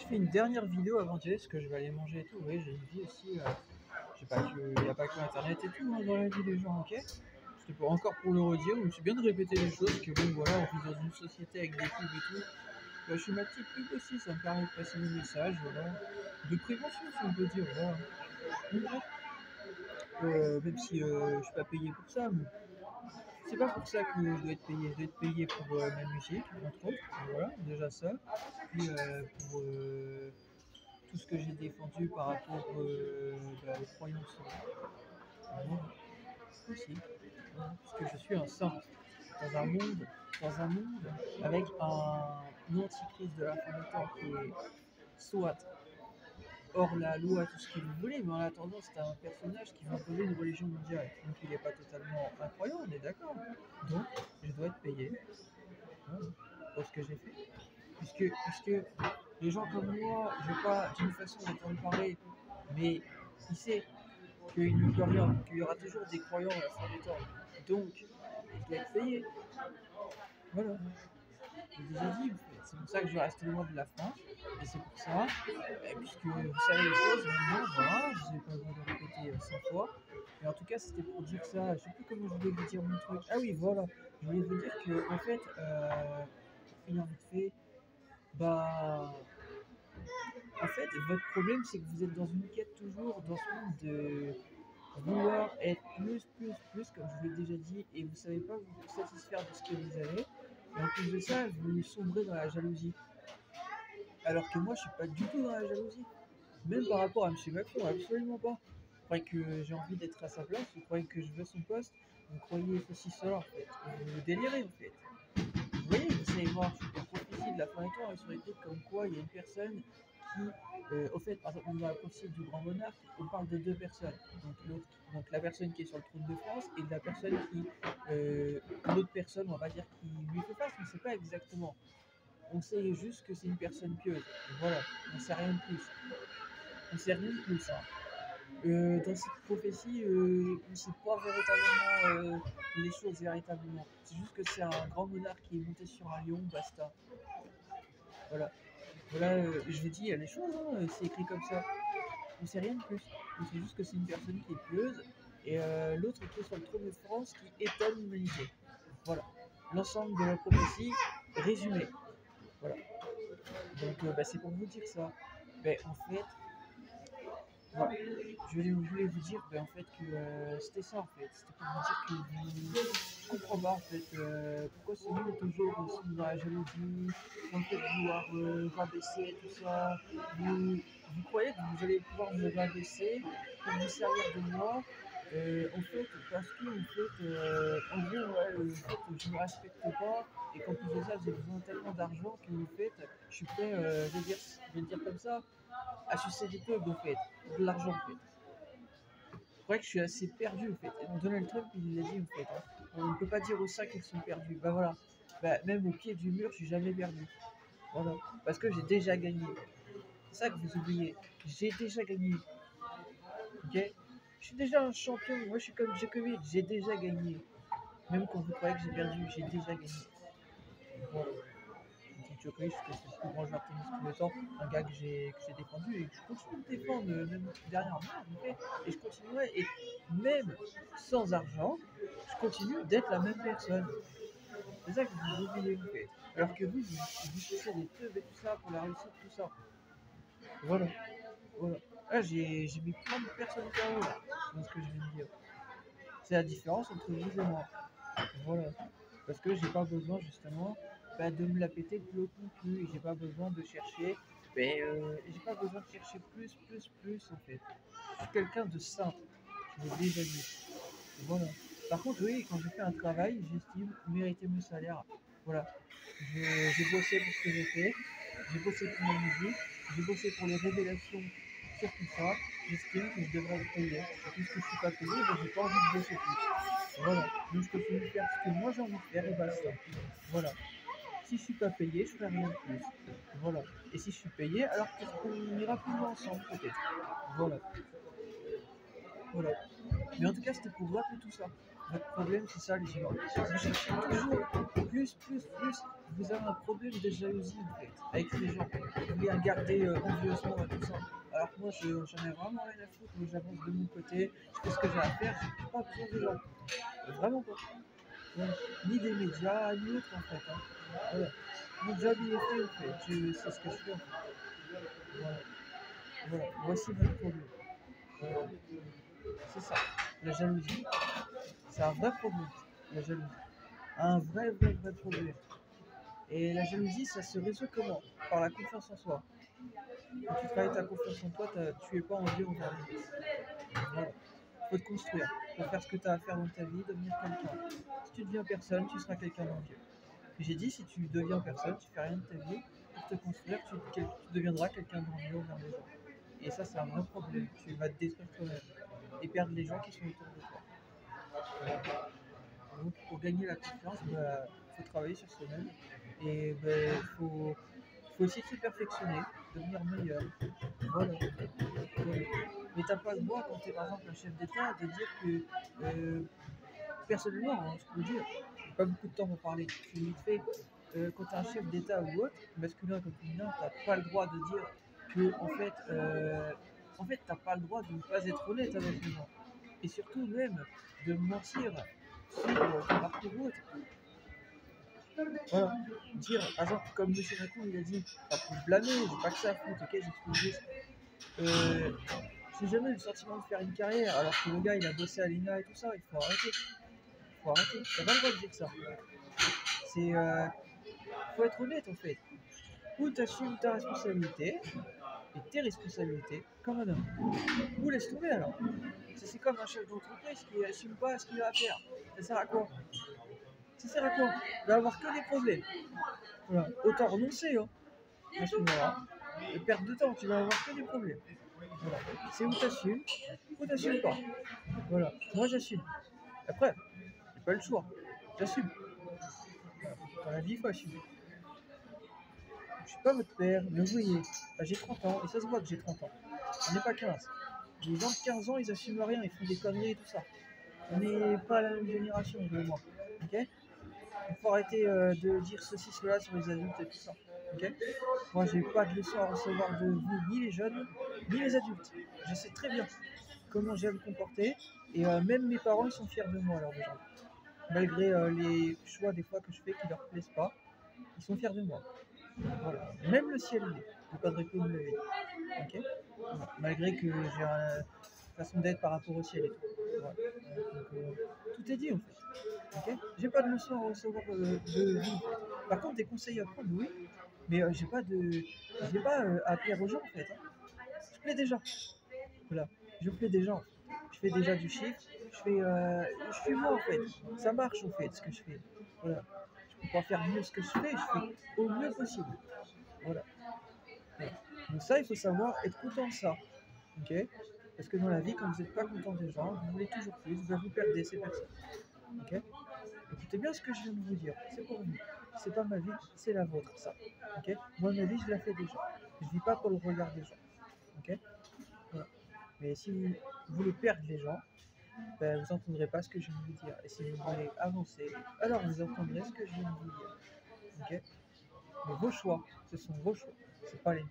je fais une dernière vidéo avant d'y aller, parce que je vais aller manger et tout. Oui, j'ai une vie aussi. Je sais pas que, il n'y a pas que internet et tout hein, dans la vie des gens, ok? C'était encore pour le redire, mais c'est bien de répéter les choses, que bon voilà, on vit dans une société avec des pubs et tout. Bah, je fais ma petite pub aussi, ça me permet de passer des messages, voilà. De prévention si on peut dire, voilà. Donc, bref, même si je suis pas payé pour ça, mais c'est pas pour ça que je dois être payé. Je dois être payé pour ma musique, entre autres, voilà, déjà ça. Puis pour tout ce que j'ai défendu par rapport aux croyances aussi, voilà, puisque je suis un saint dans un monde avec un antichrist de la fin des temps qui est soit hors la loi, tout ce que vous voulez, mais en attendant, c'est un personnage qui va imposer une religion mondiale. Donc il n'est pas totalement incroyant, on est d'accord. Donc je dois être payé, voilà, pour ce que j'ai fait. Puisque les gens comme moi, je n'ai pas d'une façon d'entendre parler, mais il sait qu'il ne peut rien, qu'il y aura toujours des croyants à la fin des temps. Donc, je dois être payé. Voilà. J'ai déjà dit, en fait. C'est pour ça que je reste loin de la France. Et c'est pour ça, puisque vous savez les choses, maintenant, voilà, je n'ai pas besoin de répéter 100 fois. Mais en tout cas, c'était pour dire ça. Je ne sais plus comment je voulais vous dire mon truc. Ah oui, voilà. Je voulais vous dire que, en fait, pour finir vite fait, bah. En fait, votre problème, c'est que vous êtes dans une quête toujours dans ce monde de vouloir être plus, comme je vous l'ai déjà dit, et vous ne savez pas vous satisfaire de ce que vous avez. Et en plus de ça, vous sombrez dans la jalousie. Alors que moi, je suis pas du tout dans la jalousie. Même par rapport à M. Macron, absolument pas. Vous croyez que j'ai envie d'être à sa place, vous croyez que je veux son poste, vous croyez ceci, cela en fait. Vous délirez en fait. Vous voyez, vous savez voir, je suis des prophéties de la fin des temps et sur les trucs comme quoi il y a une personne qui, au fait, par exemple, dans la prophétie du grand monarque, on parle de deux personnes. Donc la personne qui est sur le trône de France et la personne qui, l'autre personne, on va dire, qui lui fait face, mais c'est pas exactement. On sait juste que c'est une personne pieuse. Voilà, on sait rien de plus. On sait rien de plus. Hein. Dans cette prophétie, on ne sait pas véritablement les choses véritablement. C'est juste que c'est un grand monarque qui est monté sur un lion, basta. Voilà. Voilà, je vous dis, il y a les choses, hein, c'est écrit comme ça. On sait rien de plus. On sait juste que c'est une personne qui est pieuse et l'autre qui est sur le trône de France qui étonne l'humanité. Voilà. L'ensemble de la prophétie résumée. Voilà. Donc c'est pour vous dire ça. Ben, en fait, voilà. Je voulais vous dire en fait que c'était ça en fait. C'était pour vous dire que je comprends pas en fait pourquoi c'est nous toujours aussi dans la jalousie, dans le fait de vouloir rabaisser tout ça. Vous croyez que vous allez pouvoir me rabaisser pour vous servir de moi en fait parce que en fait en gros ouais, je me respecte pas et qu'en plus de ça j'ai besoin tellement d'argent que en fait je suis prêt je vais le dire comme ça à sucer des pubs en fait, de l'argent en fait. Je crois que je suis assez perdu en fait. Donald Trump il l'a dit en fait. Hein. On ne peut pas dire aux sacs qu'ils sont perdus. Bah voilà. Bah, même au pied du mur, je suis jamais perdu. Voilà. Parce que j'ai déjà gagné. C'est ça que vous oubliez. J'ai déjà gagné. Ok. Je suis déjà un champion. Moi je suis comme Djokovic. J'ai déjà gagné. Même quand vous croyez que j'ai perdu, j'ai déjà gagné. Voilà. Djokovic, parce que c'est le plus grand joueur de tennis de tous les temps, un gars que j'ai défendu et que je continue de défendre même derrière moi, en fait, et je continuerai, et même sans argent, je continue d'être la même personne. C'est ça que vous oubliez en fait. Alors que vous cherchez des teubs et tout ça pour la réussite, tout ça. Voilà. Voilà. Là, j'ai mis plein de personnes KO là, dans ce que je viens de dire. C'est la différence entre vous et moi. Voilà. Parce que j'ai pas besoin justement de me la péter de l'autre non plus. Et j'ai pas besoin de chercher. J'ai pas besoin de chercher plus en fait. Je suis quelqu'un de simple. Je l'ai déjà dit. Voilà. Par contre, oui, quand je fais un travail, j'estime mériter mon salaire. Voilà. J'ai bossé pour ce que j'ai fait. J'ai bossé pour ma musique. J'ai bossé pour les révélations sur tout ça. J'estime que je devrais être payé. Et puisque je suis pas payé, j'ai pas envie de bosser plus. Voilà. Donc je continue de faire ce que moi j'ai envie de faire et basta. Voilà. Si je suis pas payé, je ferai rien de plus. Voilà. Et si je suis payé, alors peut-être qu'on ira plus loin ensemble, peut-être. Voilà. Voilà. Mais en tout cas, c'était pour rappeler tout ça. Votre problème, c'est ça, les humains. Vous cherchez toujours plus. vous avez un problème de jalousie en fait, avec les gens. Vous voulez garder envieusement et tout ça. Alors que moi, j'en ai vraiment rien à foutre, mais j'avance de mon côté, je fais ce que j'ai à faire, j'ai pas besoin des gens. Vraiment pas. Ouais. Ni des médias, ni autre en fait. Hein. Voilà. Mon job il est fait en fait, c'est ce que je fais en fait. Voilà. Voilà. Voici votre problème. Voilà. C'est ça. La jalousie, c'est un vrai problème. La jalousie. Un vrai problème. Et la jalousie, ça se résout comment? Par la confiance en soi. Quand tu travailles ta confiance en toi, tu es pas envieux envers les autres. Voilà. Faut te construire. Faut faire ce que tu as à faire dans ta vie, devenir quelqu'un. Si tu deviens personne, tu seras quelqu'un d'envieux. J'ai dit, si tu deviens personne, tu fais rien de ta vie, pour te construire, tu deviendras quelqu'un d'envieux envers les gens. Et ça, c'est un vrai problème. Tu vas te détruire toi-même et perdre les gens qui sont autour de toi. Voilà. Donc, pour gagner la confiance, faut travailler sur soi-même et faut essayer de se perfectionner, devenir meilleur. Voilà. Voilà. Mais t'as pas le droit, quand tu es par exemple un chef d'État, de dire que, personnellement, hein, je peux le dire, j'ai pas beaucoup de temps pour parler, c'est vite fait. Quand tu es un chef d'État ou autre, masculin comme féminin, t'as pas le droit de dire que, en fait, t'as pas le droit de ne pas être honnête avec les gens. Et surtout, même, de mentir sur ton parcours ou autre. Voilà. Dire, par exemple, comme M. Macron, il a dit, pas pour se blâmer, j'ai pas que ça à foutre, ok, j'explique juste. Euh, j'ai jamais eu le sentiment de faire une carrière, alors que le gars, il a bossé à l'INA et tout ça, il faut arrêter. Il faut arrêter. T'as pas le droit de dire ça. C'est, faut être honnête, en fait. Ou t'assumes ta responsabilité, et tes responsabilités, comme un homme. Ou laisse tomber, alors. C'est comme un chef d'entreprise qui assume pas ce qu'il a à faire. Ça sert à quoi? Ça sert à quoi? Il va avoir que des problèmes. Voilà. Autant renoncer, hein, à ce moment-là. Et perdre de temps, tu vas avoir que des problèmes. Voilà. C'est où t'assumes, ou t'assumes pas. Voilà. Moi, j'assume. Après, j'ai pas le choix. J'assume. Voilà. Dans la vie, il faut assumer. Je suis pas votre père, mais vous voyez, j'ai 30 ans, et ça se voit que j'ai 30 ans. On n'est pas 15. Les gens de 15 ans, ils assument rien, ils font des conneries et tout ça. On n'est pas la même génération, vous et moi. Ok? Il faut arrêter de dire ceci, cela sur les adultes et tout ça. Ok? Moi, j'ai pas de leçons à recevoir de vous, ni les jeunes, ni les adultes. Je sais très bien comment j'aime me comporter, et même mes parents, ils sont fiers de moi, alors déjà. Malgré les choix des fois que je fais qui leur plaisent pas, ils sont fiers de moi. Voilà. Même le ciel il est. Le Padre Pio me l'avait dit. Ok. Voilà. Malgré que j'ai une façon d'être par rapport au ciel et tout. Voilà. Donc, tout est dit en fait. Ok. J'ai pas de leçons à recevoir de vous. Par contre, des conseils à prendre, oui. Mais j'ai pas à plaire aux gens en fait. Hein. Je plais déjà. Voilà. Je plais déjà. En fait. Je fais déjà du chiffre. Je suis moi en fait. Ça marche en fait ce que je fais. Voilà. Je peux pas faire mieux ce que je fais au mieux possible. Voilà. Ouais. Donc ça, il faut savoir être content de ça. Ok? Parce que dans la vie, quand vous n'êtes pas content des gens, vous voulez toujours plus, ben vous perdez ces personnes. Ok? Écoutez bien ce que je viens de vous dire. C'est pour vous. C'est pas ma vie, c'est la vôtre, ça. Ok? Moi, ma vie, je la fais déjà. Je vis pas pour le regard des gens. Ok? Voilà. Mais si vous voulez perdre les gens, ben, vous n'entendrez pas ce que je viens de vous dire. Et si vous voulez avancer, alors vous entendrez ce que je viens de vous dire. Ok? Mais vos choix, ce sont vos choix. C'est pas les miens.